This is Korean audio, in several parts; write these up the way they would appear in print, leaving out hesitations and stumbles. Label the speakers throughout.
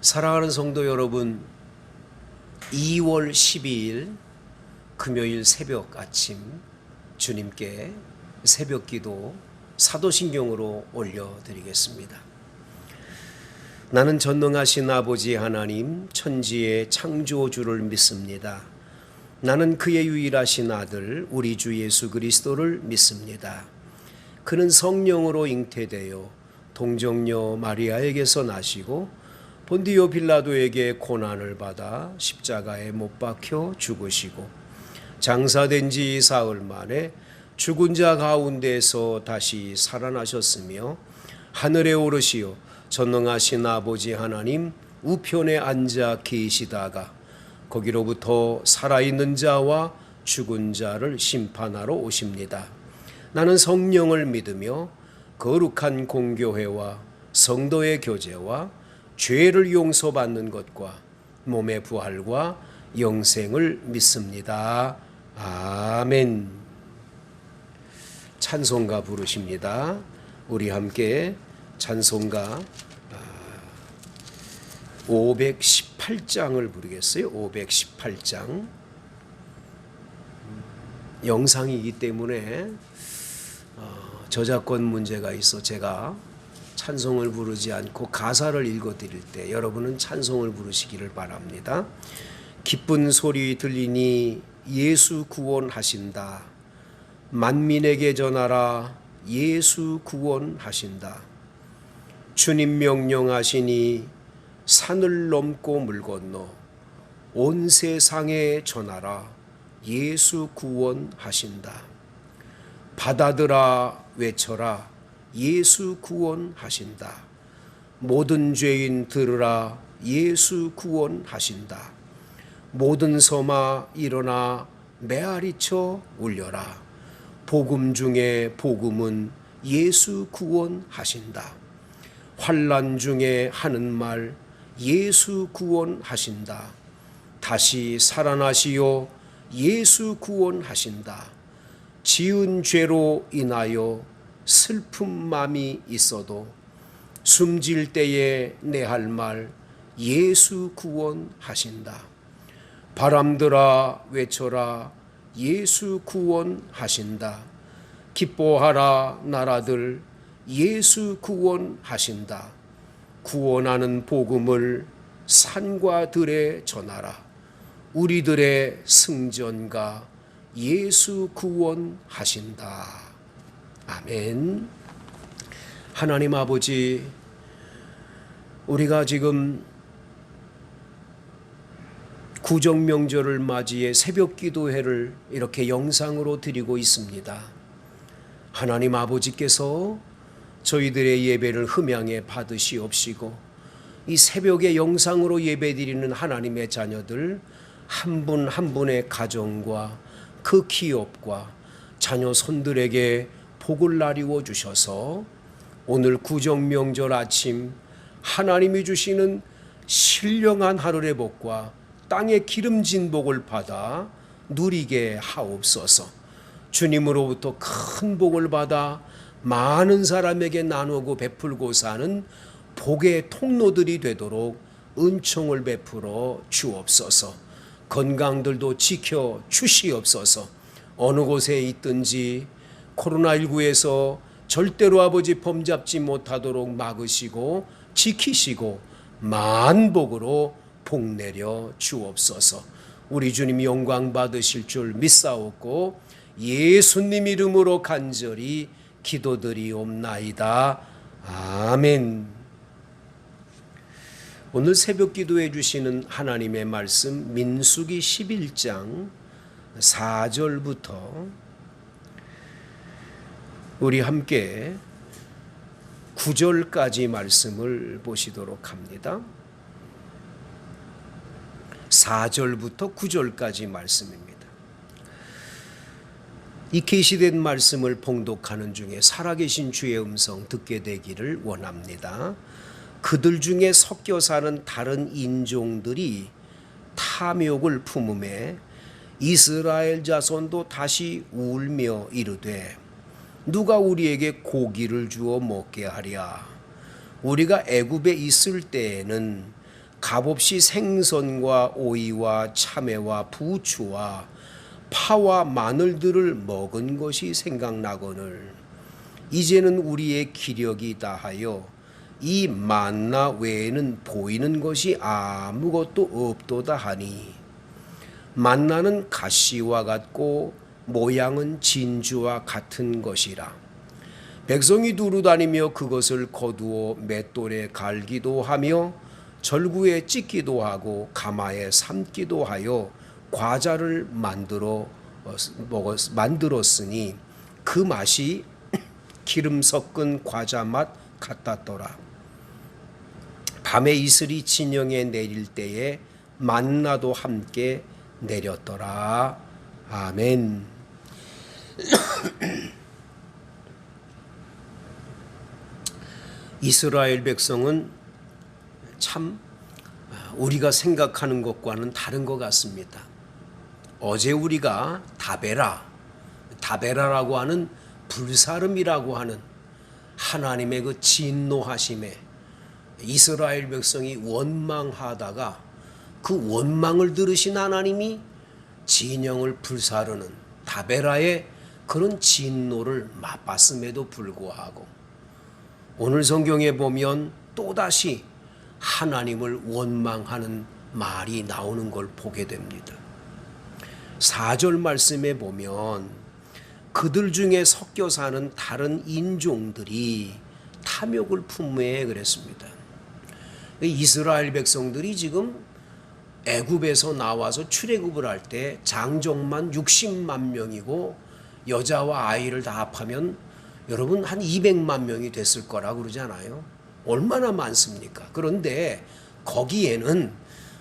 Speaker 1: 사랑하는 성도 여러분, 2월 12일 금요일 새벽 아침 주님께 새벽기도 사도신경으로 올려드리겠습니다. 나는 전능하신 아버지 하나님 천지의 창조주를 믿습니다. 나는 그의 유일하신 아들 우리 주 예수 그리스도를 믿습니다. 그는 성령으로 잉태되어 동정녀 마리아에게서 나시고 본디오 빌라도에게 고난을 받아 십자가에 못 박혀 죽으시고 장사된 지 사흘 만에 죽은 자 가운데서 다시 살아나셨으며 하늘에 오르시어 전능하신 아버지 하나님 우편에 앉아 계시다가 거기로부터 살아있는 자와 죽은 자를 심판하러 오십니다. 나는 성령을 믿으며 거룩한 공교회와 성도의 교제와 죄를 용서받는 것과 몸의 부활과 영생을 믿습니다. 아멘. 찬송가 부르십니다. 우리 함께 찬송가 518장을 부르겠어요. 518장. 영상이기 때문에 저작권 문제가 있어 제가 찬송을 부르지 않고 가사를 읽어드릴 때 여러분은 찬송을 부르시기를 바랍니다. 기쁜 소리 들리니 예수 구원하신다. 만민에게 전하라 예수 구원하신다. 주님 명령하시니 산을 넘고 물 건너 온 세상에 전하라 예수 구원하신다. 바다들아 외쳐라 예수 구원하신다. 모든 죄인 들으라 예수 구원하신다. 모든 섬아 일어나 메아리쳐 울려라. 복음 중에 복음은 예수 구원하신다. 환난 중에 하는 말 예수 구원하신다. 다시 살아나시어 예수 구원하신다. 지은 죄로 인하여 슬픈 마음이 있어도 숨질 때에 내 할 말 예수 구원하신다. 바람들아 외쳐라 예수 구원하신다. 기뻐하라 나라들 예수 구원하신다. 구원하는 복음을 산과 들에 전하라. 우리들의 승전가 예수 구원하신다. 아멘. 하나님 아버지, 우리가 지금 구정명절을 맞이해 새벽기도회를 이렇게 영상으로 드리고 있습니다. 하나님 아버지께서 저희들의 예배를 흠양해 받으시옵시고 이 새벽에 영상으로 예배드리는 하나님의 자녀들 한 분 한 분의 가정과 그 기업과 자녀 손들에게 복을 나리워 주셔서 오늘 구정명절 아침 하나님이 주시는 신령한 하늘의 복과 땅의 기름진 복을 받아 누리게 하옵소서. 주님으로부터 큰 복을 받아 많은 사람에게 나누고 베풀고 사는 복의 통로들이 되도록 은총을 베풀어 주옵소서. 건강들도 지켜 주시옵소서. 어느 곳에 있든지 코로나19에서 절대로 아버지 범잡지 못하도록 막으시고 지키시고 만복으로 복 내려 주옵소서. 우리 주님 영광 받으실 줄 믿사옵고 예수님 이름으로 간절히 기도드리옵나이다. 아멘. 오늘 새벽 기도해 주시는 하나님의 말씀 민수기 11장 4절부터 우리 함께 9절까지 말씀을 보시도록 합니다. 4절부터 9절까지 말씀입니다. 이 계시된 말씀을 봉독하는 중에 살아계신 주의 음성 듣게 되기를 원합니다. 그들 중에 섞여 사는 다른 인종들이 탐욕을 품음에 이스라엘 자손도 다시 울며 이르되 누가 우리에게 고기를 주어 먹게 하랴. 우리가 애굽에 있을 때에는 값없이 생선과 오이와 참외와 부추와 파와 마늘들을 먹은 것이 생각나거늘 이제는 우리의 기력이 다하여 이 만나 외에는 보이는 것이 아무것도 없도다 하니 만나는 가시와 같고 모양은 진주와 같은 것이라. 백성이 두루 다니며 그것을 거두어 맷돌에 갈기도 하며 절구에 찢기도 하고 가마에 삶기도 하여 과자를 만들었으니 그 맛이 기름 섞은 과자 맛 같았더라. 밤에 이슬이 진영에 내릴 때에 만나도 함께 내렸더라. 아멘. 이스라엘 백성은 참 우리가 생각하는 것과는 다른 것 같습니다. 어제 우리가 다베라라고 하는 불사름이라고 하는 하나님의 그 진노하심에 이스라엘 백성이 원망하다가 그 원망을 들으신 하나님이 진영을 불사르는 다베라의 그런 진노를 맛봤음에도 불구하고 오늘 성경에 보면 또다시 하나님을 원망하는 말이 나오는 걸 보게 됩니다. 4절 말씀에 보면 그들 중에 섞여 사는 다른 인종들이 탐욕을 품에 그랬습니다. 이스라엘 백성들이 지금 애굽에서 나와서 출애굽을 할 때 장정만 60만 명이고 여자와 아이를 다 합하면 여러분 한 200만 명이 됐을 거라 그러잖아요. 얼마나 많습니까? 그런데 거기에는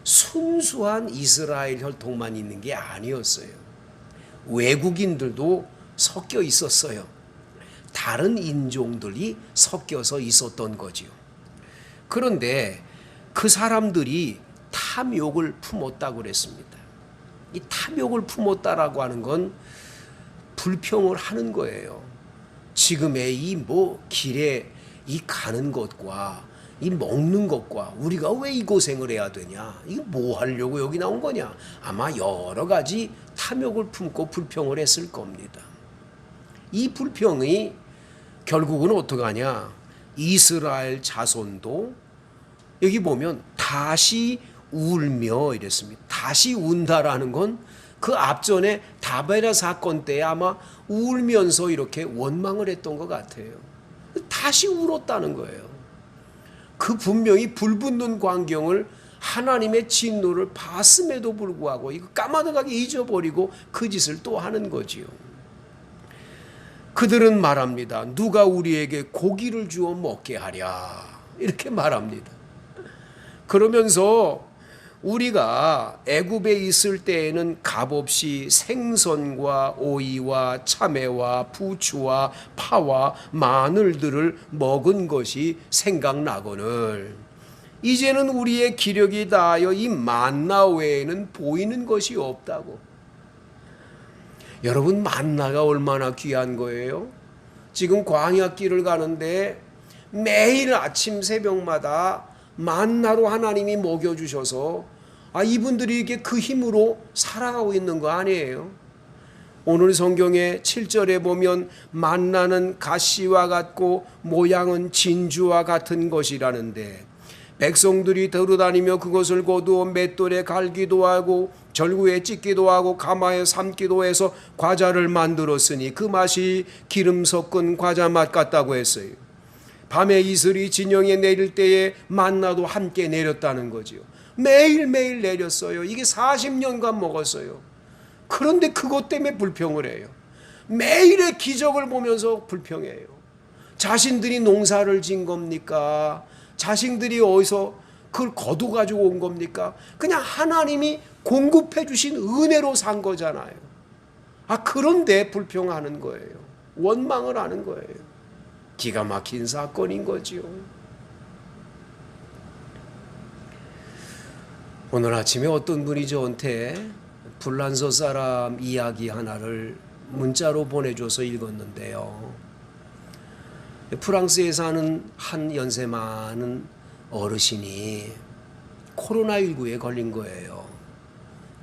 Speaker 1: 순수한 이스라엘 혈통만 있는 게 아니었어요. 외국인들도 섞여 있었어요. 다른 인종들이 섞여서 있었던 거지요. 그런데 그 사람들이 탐욕을 품었다고 그랬습니다. 이 탐욕을 품었다라고 하는 건 불평을 하는 거예요. 지금의 이 길에 이 가는 것과 이 먹는 것과 우리가 왜 이 고생을 해야 되냐? 이거 뭐 하려고 여기 나온 거냐? 아마 여러 가지 탐욕을 품고 불평을 했을 겁니다. 이 불평이 결국은 어떻게 하냐? 이스라엘 자손도 여기 보면 다시 울며 이랬습니다. 다시 운다라는 건 그 앞전에 다베라 사건 때 아마 울면서 이렇게 원망을 했던 것 같아요. 다시 울었다는 거예요. 그 분명히 불붙는 광경을 하나님의 진노를 봤음에도 불구하고 이거 까마득하게 잊어버리고 그 짓을 또 하는 거지요. 그들은 말합니다. 누가 우리에게 고기를 주어 먹게 하랴 이렇게 말합니다. 그러면서 우리가 애굽에 있을 때에는 값없이 생선과 오이와 참외와 부추와 파와 마늘들을 먹은 것이 생각나거늘 이제는 우리의 기력이 다하여 이 만나 외에는 보이는 것이 없다고. 여러분 만나가 얼마나 귀한 거예요? 지금 광야길을 가는데 매일 아침 새벽마다 만나로 하나님이 먹여주셔서 이분들이 이게 그 힘으로 살아가고 있는 거 아니에요? 오늘 성경의 7절에 보면 만나는 가시와 같고 모양은 진주와 같은 것이라는데 백성들이 들어다니며 그것을 거두어 맷돌에 갈기도 하고 절구에 찢기도 하고 가마에 삶기도 해서 과자를 만들었으니 그 맛이 기름 섞은 과자 맛 같다고 했어요. 밤에 이슬이 진영에 내릴 때에 만나도 함께 내렸다는 거지요. 매일매일 내렸어요. 이게 40년간 먹었어요. 그런데 그것 때문에 불평을 해요. 매일의 기적을 보면서 불평해요. 자신들이 농사를 진 겁니까? 자신들이 어디서 그걸 거둬가지고 온 겁니까? 그냥 하나님이 공급해 주신 은혜로 산 거잖아요. 그런데 불평하는 거예요. 원망을 하는 거예요. 기가 막힌 사건인 거지요. 오늘 아침에 어떤 분이 저한테 불란서 사람 이야기 하나를 문자로 보내줘서 읽었는데요. 프랑스에 사는 한 연세 많은 어르신이 코로나19에 걸린 거예요.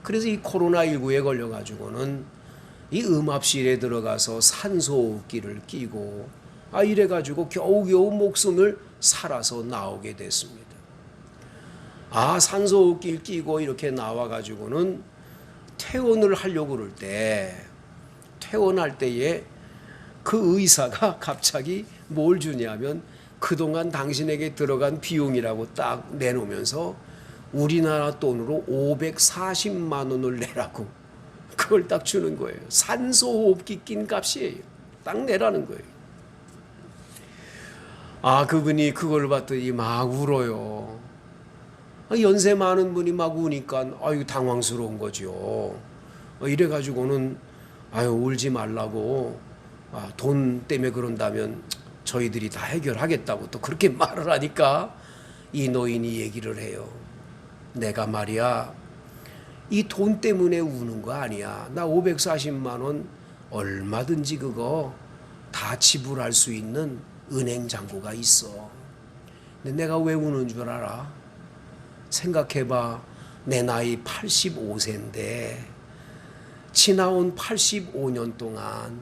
Speaker 1: 그래서 이 코로나19에 걸려가지고는 이 음압실에 들어가서 산소호흡기를 끼고 이래가지고 겨우겨우 목숨을 살아서 나오게 됐습니다. 산소호흡기를 끼고 이렇게 나와가지고는 퇴원을 하려고 그럴 때, 퇴원할 때에 그 의사가 갑자기 뭘 주냐면 그동안 당신에게 들어간 비용이라고 딱 내놓으면서 우리나라 돈으로 540만 원을 내라고 그걸 딱 주는 거예요. 산소호흡기 낀 값이에요. 딱 내라는 거예요. 그분이 그걸 봤더니 막 울어요. 연세 많은 분이 막 우니까 당황스러운 거죠. 이래가지고는 울지 말라고, 돈 때문에 그런다면 저희들이 다 해결하겠다고 또 그렇게 말을 하니까 이 노인이 얘기를 해요. 내가 말이야, 이 돈 때문에 우는 거 아니야. 나 540만 원 얼마든지 그거 다 지불할 수 있는 은행 잔고가 있어. 근데 내가 왜 우는 줄 알아? 생각해봐. 내 나이 85세인데 지나온 85년 동안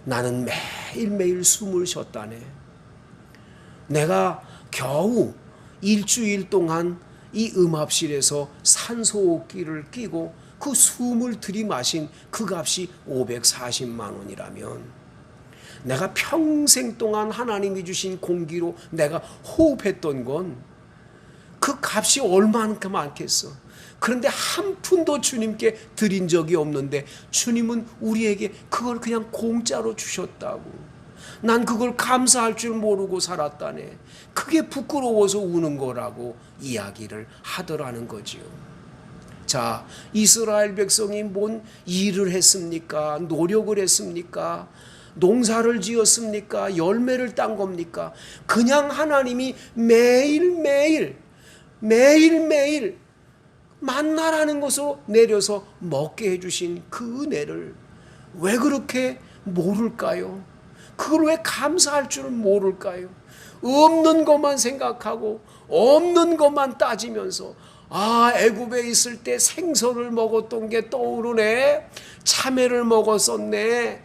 Speaker 1: 나는 매일매일 숨을 쉬었다네. 내가 겨우 일주일 동안 이 음압실에서 산소호흡기를 끼고 그 숨을 들이마신 그 값이 540만 원이라면 내가 평생 동안 하나님이 주신 공기로 내가 호흡했던 건 그 값이 얼마나 많겠어. 그런데 한 푼도 주님께 드린 적이 없는데 주님은 우리에게 그걸 그냥 공짜로 주셨다고. 난 그걸 감사할 줄 모르고 살았다네. 그게 부끄러워서 우는 거라고 이야기를 하더라는 거지요. 자, 이스라엘 백성이 뭔 일을 했습니까? 노력을 했습니까? 농사를 지었습니까? 열매를 딴 겁니까? 그냥 하나님이 매일매일 만나라는 것으로 내려서 먹게 해주신 그 은혜를 왜 그렇게 모를까요? 그걸 왜 감사할 줄은 모를까요? 없는 것만 생각하고 없는 것만 따지면서 애굽에 있을 때 생선을 먹었던 게 떠오르네. 참외를 먹었었네.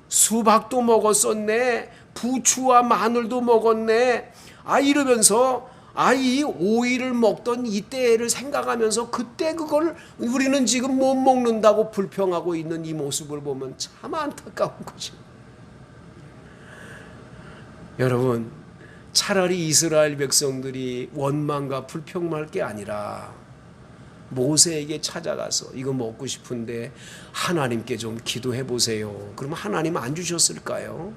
Speaker 1: 수박도 먹었었네. 부추와 마늘도 먹었네. 이러면서 이 오이를 먹던 이때를 생각하면서 그때 그걸 우리는 지금 못 먹는다고 불평하고 있는 이 모습을 보면 참 안타까운 거죠. 여러분, 차라리 이스라엘 백성들이 원망과 불평할 게 아니라 모세에게 찾아가서 이거 먹고 싶은데 하나님께 좀 기도해 보세요. 그러면 하나님 안 주셨을까요?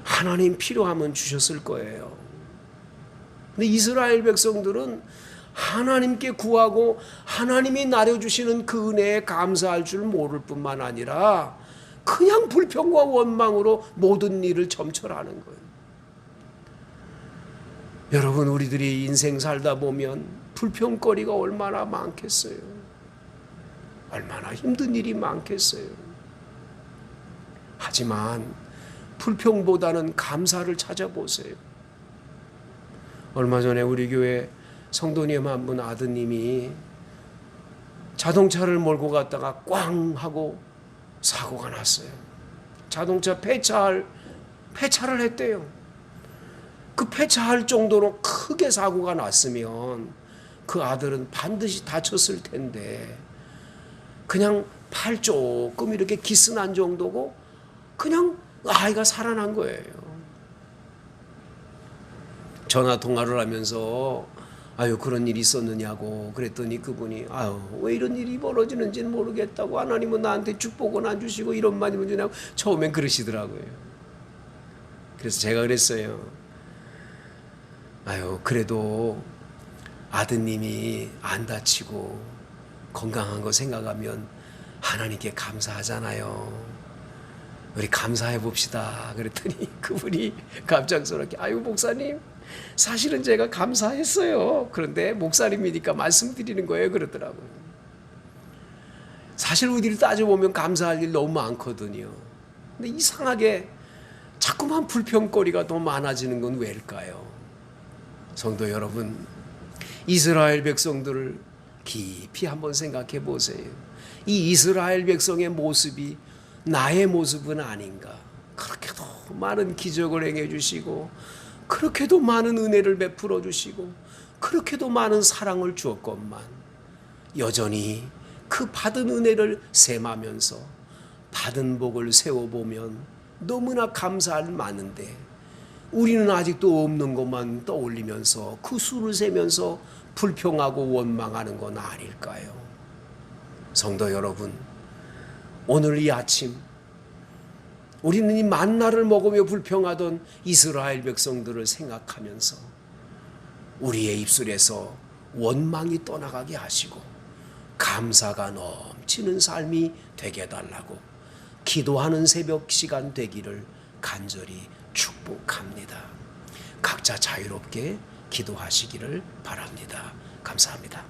Speaker 1: 하나님 필요하면 주셨을 거예요. 근데 이스라엘 백성들은 하나님께 구하고 하나님이 나려주시는 그 은혜에 감사할 줄 모를 뿐만 아니라 그냥 불평과 원망으로 모든 일을 점철하는 거예요. 여러분, 우리들이 인생 살다 보면 불평거리가 얼마나 많겠어요. 얼마나 힘든 일이 많겠어요. 하지만 불평보다는 감사를 찾아보세요. 얼마 전에 우리 교회 성도님 한 분 아드님이 자동차를 몰고 갔다가 꽝 하고 사고가 났어요. 자동차 폐차를 했대요. 그 폐차할 정도로 크게 사고가 났으면 그 아들은 반드시 다쳤을 텐데 그냥 팔 조금 이렇게 기스난 정도고 그냥 아이가 살아난 거예요. 전화 통화를 하면서 그런 일이 있었느냐고 그랬더니 그분이 왜 이런 일이 벌어지는지는 모르겠다고, 하나님은 나한테 축복은 안 주시고 이런 말이면 주냐고 처음엔 그러시더라고요. 그래서 제가 그랬어요. 그래도 아드님이 안 다치고 건강한 거 생각하면 하나님께 감사하잖아요. 우리 감사해 봅시다. 그랬더니 그분이 갑작스럽게 목사님, 사실은 제가 감사했어요. 그런데 목사님이니까 말씀드리는 거예요. 그러더라고요. 사실 우리를 따져보면 감사할 일 너무 많거든요. 근데 이상하게 자꾸만 불평거리가 더 많아지는 건 왜일까요? 성도 여러분, 이스라엘 백성들을 깊이 한번 생각해 보세요. 이 이스라엘 백성의 모습이 나의 모습은 아닌가. 그렇게도 많은 기적을 행해 주시고, 그렇게도 많은 은혜를 베풀어 주시고, 그렇게도 많은 사랑을 주었건만 여전히 그 받은 은혜를 셈하면서 받은 복을 세워보면 너무나 감사할 많은데, 우리는 아직도 없는 것만 떠올리면서 그 수를 세면서 불평하고 원망하는 건 아닐까요? 성도 여러분, 오늘 이 아침 우리는 이 만나를 먹으며 불평하던 이스라엘 백성들을 생각하면서 우리의 입술에서 원망이 떠나가게 하시고 감사가 넘치는 삶이 되게 해달라고 기도하는 새벽 시간 되기를 간절히 축복합니다. 각자 자유롭게 기도하시기를 바랍니다. 감사합니다.